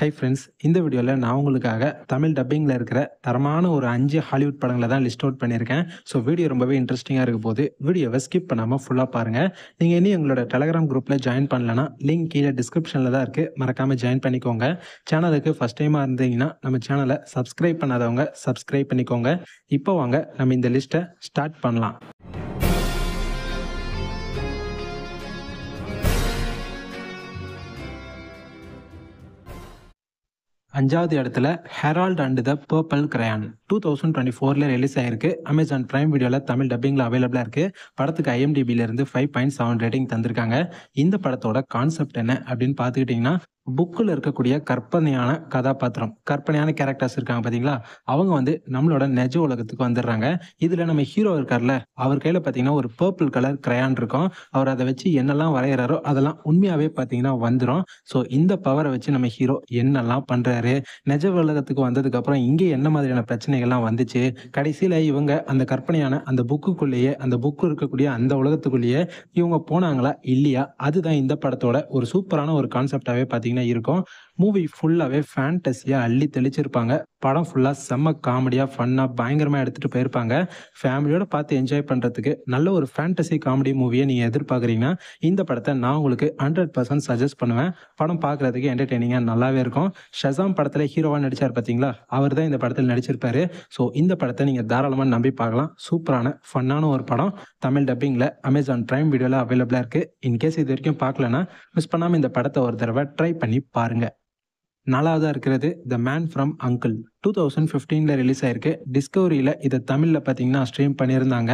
Hi friends, இந்த வீடியோவில் நான் உங்களுக்காக தமிழ் டப்பிங்கில் இருக்கிற தரமான ஒரு 5 ஹாலிவுட் படங்களை தான் லிஸ்ட் அவுட் பண்ணியிருக்கேன். ஸோ வீடியோ ரொம்பவே இன்ட்ரெஸ்டிங்காக இருக்க போது வீடியோவை ஸ்கிப் பண்ணாமல் ஃபுல்லாக பாருங்கள். நீங்கள் இனி எங்களோட டெலகிராம் குரூப்பில் ஜாயின் பண்ணலன்னா லிங்க் கீழே டிஸ்கிரிப்ஷனில் தான் இருக்குது, மறக்காமல் ஜாயின் பண்ணிக்கோங்க. சேனலுக்கு ஃபஸ்ட் டைமாக இருந்தீங்கன்னா நம்ம சேனலை சப்ஸ்கிரைப் பண்ணாதவங்க சப்ஸ்கிரைப் பண்ணிக்கோங்க. இப்போ வாங்க நம்ம இந்த லிஸ்ட்டை ஸ்டார்ட் பண்ணலாம். 5வது இடத்துல Harold and the purple crayon 2024 release ஆயிருக்கு. அமேசான் பிரைம் வீடியோவில் தமிழ் டப்பிங்கில் அவைலபிளாக இருக்குது. படத்துக்கு IMDbலேருந்து 5.7 ரேட்டிங் தந்திருக்காங்க. இந்த படத்தோட கான்செப்ட் என்ன அப்படின்னு பார்த்துக்கிட்டிங்கன்னா, புக்கில் இருக்கக்கூடிய கற்பனையான கதாபாத்திரம், கற்பனையான கேரக்டர்ஸ் இருக்காங்க பார்த்தீங்களா, அவங்க வந்து நம்மளோட நிஜ உலகத்துக்கு வந்துடுறாங்க. இதில் நம்ம ஹீரோ இருக்கார்ல, அவர் கையில் பார்த்தீங்கன்னா ஒரு பர்பிள் கலர் கிரையான் இருக்கும். அவர் அதை வச்சு என்னெல்லாம் வரைகிறாரோ அதெல்லாம் உண்மையாகவே பார்த்தீங்கன்னா வந்துடும். ஸோ இந்த பவரை வச்சு நம்ம ஹீரோ என்னெல்லாம் பண்ணுறாரு, நிஜ உலகத்துக்கு வந்ததுக்கப்புறம் இங்கே என்ன மாதிரியான பிரச்சனைகள்லாம் வந்துச்சு, கடைசியில் இவங்க அந்த கற்பனையான அந்த புக்குள்ளேயே, அந்த புக்கு இருக்கக்கூடிய அந்த உலகத்துக்குள்ளேயே இவங்க போனாங்களா இல்லையா, அதுதான் இந்த படத்தோட ஒரு சூப்பரான ஒரு கான்செப்டாகவே பார்த்தீங்கன்னா இருக்கும். மூவி ஃபுல்லாகவே ஃபேண்டஸியாக அள்ளி தெளிச்சிருப்பாங்க. படம் ஃபுல்லாக செம்ம காமெடியாக ஃபன்னாக பயங்கரமாக எடுத்துகிட்டு போயிருப்பாங்க. ஃபேமிலியோட பார்த்து என்ஜாய் பண்ணுறதுக்கு நல்ல ஒரு ஃபேண்டசி காமெடி மூவியை நீங்கள் எதிர்பார்க்குறீங்கன்னா இந்த படத்தை நான் உங்களுக்கு 100% சஜஸ்ட் பண்ணுவேன். படம் பார்க்குறதுக்கு என்டர்டெய்னிங்காக நல்லாவே இருக்கும். ஷசாம் படத்தில் ஹீரோவாக நடித்தார் பார்த்தீங்களா, அவர் தான் இந்த படத்தில் நடிச்சிருப்பாரு. ஸோ இந்த படத்தை நீங்கள் தாராளமாக நம்பி பார்க்கலாம். சூப்பரான ஃபன்னான ஒரு படம். தமிழ் டப்பிங்கில் அமேசான் பிரைம் வீடியோவில் அவைலபிளாக இருக்குது. இன்கேஸ் இது வரைக்கும் பார்க்கலன்னா மிஸ் பண்ணாமல் இந்த படத்தை ஒரு தடவை ட்ரை பண்ணி பாருங்கள். 4வதாக இருக்கிறது the man from uncle 2015 release ஆயிருக்கு. டிஸ்கவரியில் இதை தமிழில் பார்த்தீங்கன்னா ஸ்ட்ரீம் பண்ணியிருந்தாங்க.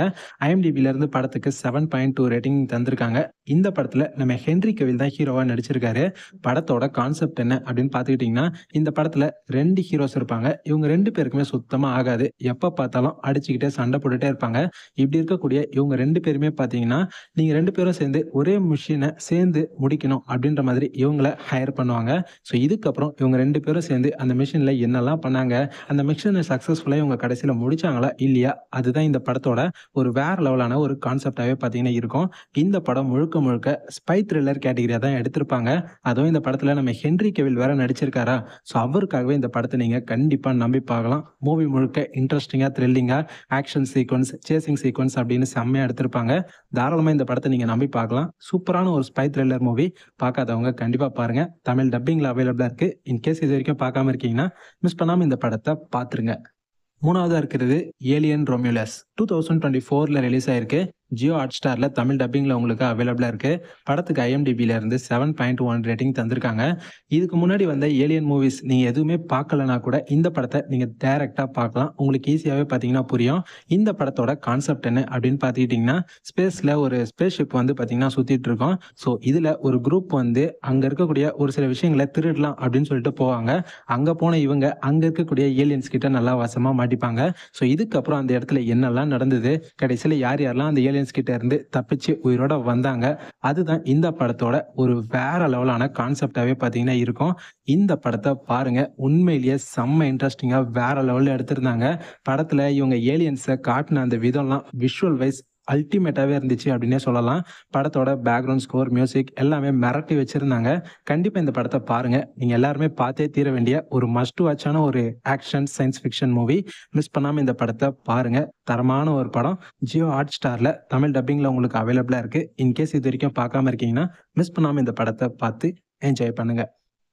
IMDbலேருந்து படத்துக்கு 7.2 ரேட்டிங் தந்திருக்காங்க. இந்த படத்தில் நம்ம ஹென்ரி கெவில் தான் ஹீரோவாக நடிச்சிருக்காரு. படத்தோட கான்செப்ட் என்ன அப்படின்னு பார்த்துக்கிட்டிங்கன்னா, இந்த படத்தில் 2 ஹீரோஸ் இருப்பாங்க. இவங்க 2 பேருக்குமே சுத்தமாக ஆகாது. எப்போ பார்த்தாலும் அடிச்சுக்கிட்டே சண்டை போட்டுகிட்டே இருப்பாங்க. இப்படி இருக்கக்கூடிய இவங்க 2 பேருமே பார்த்தீங்கன்னா, நீங்கள் 2 பேரும் சேர்ந்து ஒரே மிஷினை சேர்ந்து முடிக்கணும் அப்படின்ற மாதிரி இவங்கள ஹையர் பண்ணுவாங்க. ஸோ இதுக்கப்புறம் இவங்க 2 பேரும் சேர்ந்து அந்த மிஷினில் என்னெல்லாம் பண்ணாங்க, அந்த மிஷனை சக்ஸஸ்ஃபுல்லாக இவங்க கடைசியில் முடிச்சாங்களா இல்லையா, அதுதான் இந்த படத்தோட ஒரு வேற லெவலான ஒரு கான்செப்டாகவே பார்த்தீங்கன்னா இருக்கும். இந்த படம் முழுக்க முழுக்க ஸ்பை த்ரில்லர் கேட்டகரியாக தான் எடுத்திருப்பாங்க. அதுவும் இந்த படத்தில் நம்ம ஹென்ரி கெவில் வேற நடிச்சிருக்காரா, ஸோ அவருக்காகவே இந்த படத்தை நீங்கள் கண்டிப்பாக நம்பி பார்க்கலாம். மூவி முழுக்க இன்ட்ரெஸ்டிங்காக, த்ரில்லிங்காக, ஆக்ஷன் சீக்வன்ஸ், சேசிங் சீக்வன்ஸ் அப்படின்னு செம்மையாக எடுத்திருப்பாங்க. தாராளமாக இந்த படத்தை நீங்கள் நம்பி பார்க்கலாம். சூப்பரான ஒரு ஸ்பை த்ரில்லர் மூவி. பார்க்காதவங்க கண்டிப்பாக பாருங்கள். தமிழ் டப்பிங்கில் அவைலபிளாக இருக்குது. இன்கேஸ் இது வரைக்கும் பார்க்காம இருக்கீங்கன்னா மிஸ் பண்ணாமல் இந்த படத்தை பார்த்துருங்க. 3வதாக இருக்கிறது ஏலியன் ரொமியூலஸ் 2024 ரிலீஸ் ஆயிருக்கு. ஜியோ ஹாட்ஸ்டாரில் தமிழ் டப்பிங்கில் உங்களுக்கு அவைலபிளாக இருக்குது. படத்துக்கு IMDbலேருந்து 7.1 ரேட்டிங் தந்திருக்காங்க. இதுக்கு முன்னாடி வந்த ஏலியன் மூவிஸ் நீங்கள் எதுவுமே பார்க்கலனா கூட இந்த படத்தை நீங்கள் டைரெக்டாக பார்க்கலாம். உங்களுக்கு ஈஸியாகவே பார்த்தீங்கன்னா புரியும். இந்த படத்தோட கான்செப்ட் என்ன அப்படின்னு பார்த்துக்கிட்டிங்கன்னா, ஸ்பேஸில் ஒரு ஸ்பேஸ் ஷிப் வந்து பார்த்தீங்கன்னா சுற்றிட்டு இருக்கோம். ஸோ இதில் ஒரு குரூப் வந்து அங்கே இருக்கக்கூடிய ஒரு சில விஷயங்களை திருடலாம் அப்படின்னு சொல்லிட்டு போவாங்க. அங்கே போன இவங்க அங்கே இருக்கக்கூடிய ஏலியன்ஸ் கிட்ட நல்லா வசமாக மாட்டிப்பாங்க. ஸோ இதுக்கப்புறம் அந்த இடத்துல என்னெல்லாம் நடந்தது, கடைசியில் யார் யாரெல்லாம் அந்த கிட்ட இருந்து தப்பிச்சு உயிரோட வந்தாங்க, அதுதான் இந்த படத்தோட ஒரு வேற லெவலான கான்செப்டாவே பாத்தீங்கன்னா இருக்கும். இந்த படத்தை பாருங்க, உண்மையிலேயே செம்ம இன்ட்ரெஸ்டிங்கா வேற லெவல்ல எடுத்திருந்தாங்க. படத்துல இவங்க ஏலியன்ஸை காட்டின அந்த விதம்லாம் விஷுவல் வைஸ் அல்டிமேட்டாகவே இருந்துச்சு அப்படின்னே சொல்லலாம். படத்தோட பேக்ரவுண்ட் ஸ்கோர், மியூசிக் எல்லாமே மிரட்டி வச்சுருந்தாங்க. கண்டிப்பாக இந்த படத்தை பாருங்கள். நீங்கள் எல்லாருமே பார்த்தே தீர வேண்டிய ஒரு மஸ்ட் வாட்சான ஒரு action science fiction movie. Miss பண்ணாமல் இந்த படத்தை பாருங்கள். தரமான ஒரு படம். ஜியோ ஹாட்ஸ்டாரில் தமிழ் டப்பிங்கில் உங்களுக்கு அவைலபிளாக இருக்குது. இன்கேஸ் இது வரைக்கும் பார்க்காம இருக்கீங்கன்னா மிஸ் பண்ணாமல் இந்த படத்தை பார்த்து என்ஜாய் பண்ணுங்கள்.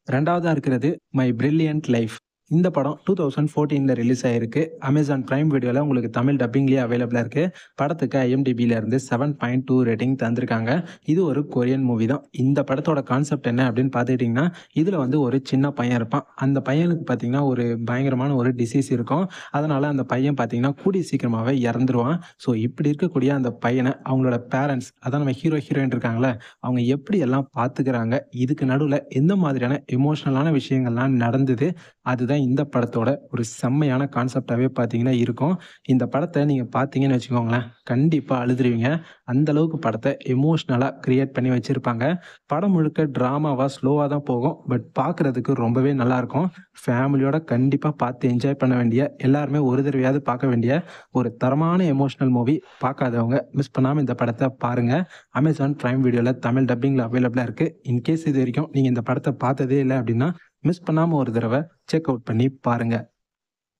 2வதாக இருக்கிறது மை பிரில்லியன்ட் லைஃப். இந்த படம் 2014 ரிலீஸ் ஆயிருக்கு. அமேசான் பிரைம் வீடியோவில் உங்களுக்கு தமிழ் டப்பிங்லேயே அவைலபிளாக இருக்குது. படத்துக்கு IMDbலேருந்து 7.2 ரேட்டிங் தந்திருக்காங்க. இது ஒரு கொரியன் மூவி தான். இந்த படத்தோட கான்செப்ட் என்ன அப்படின்னு பார்த்துக்கிட்டிங்கன்னா, இதில் வந்து ஒரு சின்ன பையன் இருப்பான். அந்த பையனுக்கு பார்த்தீங்கன்னா ஒரு பயங்கரமான ஒரு டிசீஸ் இருக்கும். அதனால் அந்த பையன் பார்த்தீங்கன்னா கூடிய சீக்கிரமாகவே இறந்துருவான். ஸோ இப்படி இருக்கக்கூடிய அந்த பையனை அவங்களோட பேரண்ட்ஸ், அதான் நம்ம ஹீரோ ஹீரோயின் இருக்காங்களே, அவங்க எப்படி எல்லாம் பார்த்துக்கிறாங்க, இதுக்கு நடுவில் எந்த மாதிரியான எமோஷ்னலான விஷயங்கள்லாம் நடந்தது, அதுதான் இந்த படத்தோட ஒரு செம்மையான கான்செப்டாகவே பார்த்தீங்கன்னா இருக்கும். இந்த படத்தை நீங்கள் பார்த்தீங்கன்னு வச்சுக்கோங்களேன், கண்டிப்பாக அழுதுருவீங்க. அந்த அளவுக்கு படத்தை எமோஷ்னலாக கிரியேட் பண்ணி வச்சுருப்பாங்க. படம் முழுக்க ட்ராமாவாக ஸ்லோவாக தான் போகும். பட் பார்க்குறதுக்கு ரொம்பவே நல்லாயிருக்கும். ஃபேமிலியோட கண்டிப்பாக பார்த்து என்ஜாய் பண்ண வேண்டிய, எல்லாருமே ஒரு தடவையாவது பார்க்க வேண்டிய ஒரு தரமான எமோஷ்னல் மூவி. பார்க்காதவங்க மிஸ் பண்ணாமல் இந்த படத்தை பாருங்கள். அமேசான் பிரைம் வீடியோவில் தமிழ் டப்பிங்கில் அவைலபிளாக இருக்குது. இன்கேஸ் இது வரைக்கும் நீங்கள் இந்த படத்தை பார்த்ததே இல்லை அப்படின்னா மிஸ் பண்ணாமல் ஒரு தடவை செக் அவுட் பண்ணி பாருங்கள்.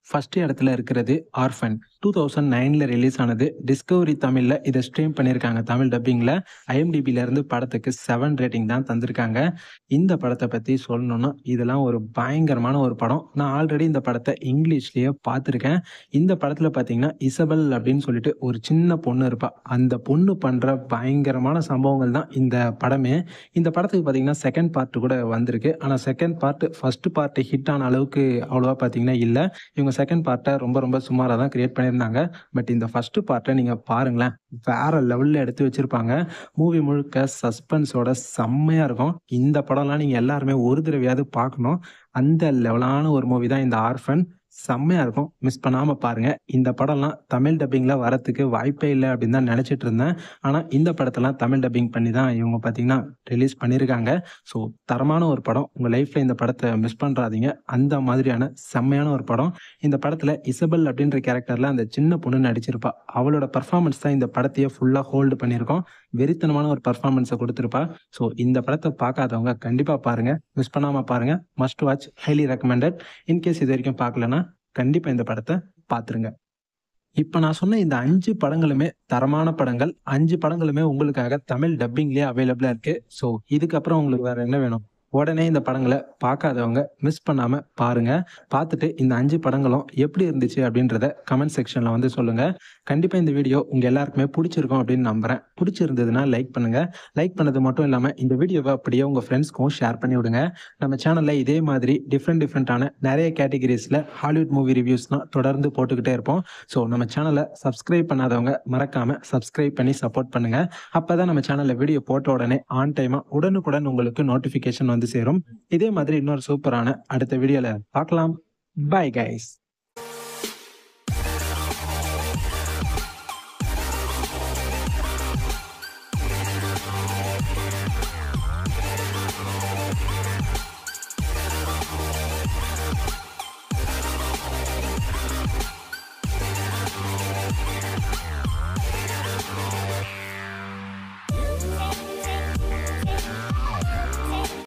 ஃபர்ஸ்ட் இடத்துல இருக்கிறது ஆர்ஃபன். 2009ல் ரிலீஸ் ஆனது. டிஸ்கவரி தமிழில் இதை ஸ்ட்ரீம் பண்ணியிருக்காங்க தமிழ் டப்பிங்கில். ஐஎம்டிபியிலேருந்து படத்துக்கு 7 ரேட்டிங் தான் தந்திருக்காங்க. இந்த படத்தை பற்றி சொல்லணும்னா இதெல்லாம் ஒரு பயங்கரமான ஒரு படம். நான் ஆல்ரெடி இந்த படத்தை இங்கிலீஷ்லேயே பார்த்துருக்கேன். இந்த படத்தில் பார்த்தீங்கன்னா இசபெல் அப்படின்னு சொல்லிட்டு ஒரு சின்ன பொண்ணு இருப்பா. அந்த பொண்ணு பண்ணுற பயங்கரமான சம்பவங்கள் தான் இந்த படமே. இந்த படத்துக்கு பார்த்தீங்கன்னா செகண்ட் பார்ட் கூட வந்திருக்கு. ஆனால் second part first part hit ஆன அளவுக்கு அவ்வளோவா பார்த்தீங்கன்னா இல்லை. இவங்க செகண்ட் பார்ட்டை ரொம்ப சுமாராக தான் கிரியேட் பண்ணியிருந்தாங்க. பட் இந்த ஃபர்ஸ்ட் பார்ட்டை நீங்கள் பாருங்களேன், வேற லெவலில் எடுத்து வச்சிருப்பாங்க. மூவி முழுக்க சஸ்பென்ஸோட செம்மையாக இருக்கும். இந்த படம்லாம் நீங்கள் எல்லாருமே ஒரு தடவையாவது பார்க்கணும். அந்த லெவலான ஒரு மூவி தான் இந்த ஆர்ஃபன். செம்மையாக இருக்கும், மிஸ் பண்ணாமல் பாருங்கள். இந்த படம்லாம் தமிழ் டப்பிங்கில் வரத்துக்கு வாய்ப்பே இல்லை அப்படின்னு தான் நினச்சிட்டு இருந்தேன். ஆனால் இந்த படத்தெல்லாம் தமிழ் டப்பிங் பண்ணி தான் இவங்க பார்த்தீங்கன்னா ரிலீஸ் பண்ணியிருக்காங்க. ஸோ தரமான ஒரு படம். உங்கள் லைஃப்பில் இந்த படத்தை மிஸ் பண்ணுறாதீங்க. அந்த மாதிரியான செம்மையான ஒரு படம். இந்த படத்தில் இசபெல் அப்படின்ற கேரக்டரில் அந்த சின்ன பொண்ணு நடிச்சிருப்பா. அவளோட பர்ஃபார்மன்ஸ் தான் இந்த படத்தையே ஃபுல்லாக ஹோல்டு பண்ணியிருக்கோம். வெறித்தனமான ஒரு பர்ஃபார்மன்ஸை கொடுத்துருப்பா. ஸோ இந்த படத்தை பார்க்காதவங்க கண்டிப்பாக பாருங்கள், மிஸ் பண்ணாமல் பாருங்கள். Must watch, highly recommended. In case இது வரைக்கும் பார்க்கலன்னா கண்டிப்பா இந்த படத்தை பார்த்துருங்க. இப்ப நான் சொன்ன இந்த 5 படங்களுமே தரமான படங்கள். 5 படங்களுமே உங்களுக்காக தமிழ் டப்பிங்லயே அவைலபிளா இருக்கு. ஸோ இதுக்கப்புறம் உங்களுக்கு வேற என்ன வேணும்? உடனே இந்த படங்களை பார்க்காதவங்க மிஸ் பண்ணாம பாருங்க. பார்த்துட்டு இந்த 5 படங்களும் எப்படி இருந்துச்சு அப்படின்றத கமெண்ட் செக்ஷன்ல வந்து சொல்லுங்க. கண்டிப்பா இந்த வீடியோ உங்க எல்லாருக்குமே பிடிச்சிருக்கும் அப்படின்னு நம்புறேன். பிடிச்சிருந்ததுன்னா லைக் பண்ணுங்க. லைக் பண்ணது மட்டும் இல்லாம இந்த வீடியோவை அப்படியே உங்க ஃப்ரெண்ட்ஸ்க்கும் ஷேர் பண்ணி விடுங்க. நம்ம சேனல்ல இதே மாதிரி டிஃப்ரெண்டான நிறைய கேட்டகரிஸ்ல ஹாலிவுட் மூவி ரிவ்யூஸ்லாம் தொடர்ந்து போட்டுக்கிட்டே இருப்போம். ஸோ நம்ம சேனலை சப்ஸ்கிரைப் பண்ணாதவங்க மறக்காம சப்ஸ்கிரைப் பண்ணி சப்போர்ட் பண்ணுங்க. அப்பதான் நம்ம சேனல்ல வீடியோ போட்ட உடனே ஆன் டைமா உடனுக்குடன் உங்களுக்கு நோட்டிபிகேஷன் வந்து சேரும். இதே மாதிரி இன்னொரு சூப்பரான அடுத்த வீடியோல பார்க்கலாம். Bye guys.